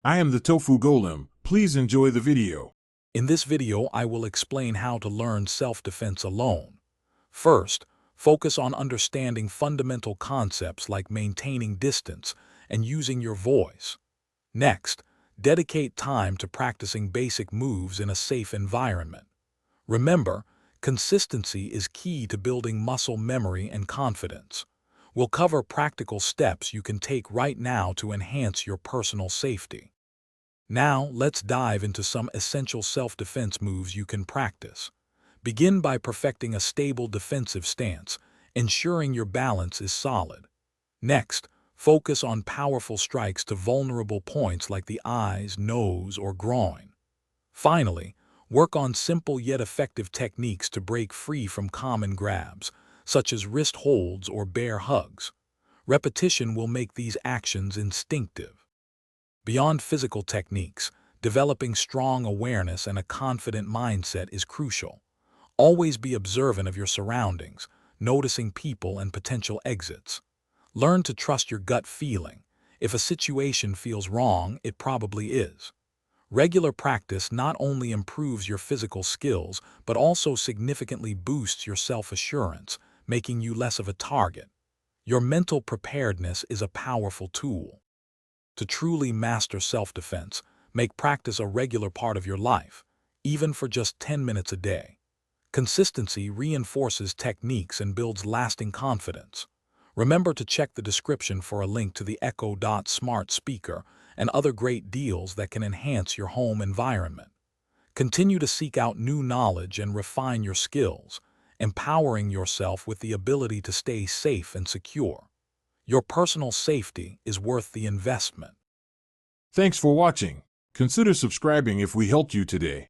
I am the Tofu Golem. Please enjoy the video. In this video, I will explain how to learn self-defense alone. First, focus on understanding fundamental concepts like maintaining distance and using your voice. Next, dedicate time to practicing basic moves in a safe environment. Remember, consistency is key to building muscle memory and confidence. We'll cover practical steps you can take right now to enhance your personal safety. Now, let's dive into some essential self-defense moves you can practice. Begin by perfecting a stable defensive stance, ensuring your balance is solid. Next, focus on powerful strikes to vulnerable points like the eyes, nose, or groin. Finally, work on simple yet effective techniques to break free from common grabs, such as wrist holds or bear hugs. Repetition will make these actions instinctive. Beyond physical techniques, developing strong awareness and a confident mindset is crucial. Always be observant of your surroundings, noticing people and potential exits. Learn to trust your gut feeling. If a situation feels wrong, it probably is. Regular practice not only improves your physical skills, but also significantly boosts your self-assurance, making you less of a target. Your mental preparedness is a powerful tool. To truly master self-defense, make practice a regular part of your life, even for just 10 minutes a day. Consistency reinforces techniques and builds lasting confidence. Remember to check the description for a link to the Echo Dot smart speaker and other great deals that can enhance your home environment. Continue to seek out new knowledge and refine your skills, empowering yourself with the ability to stay safe and secure. Your personal safety is worth the investment. Thanks for watching. Consider subscribing if we helped you today.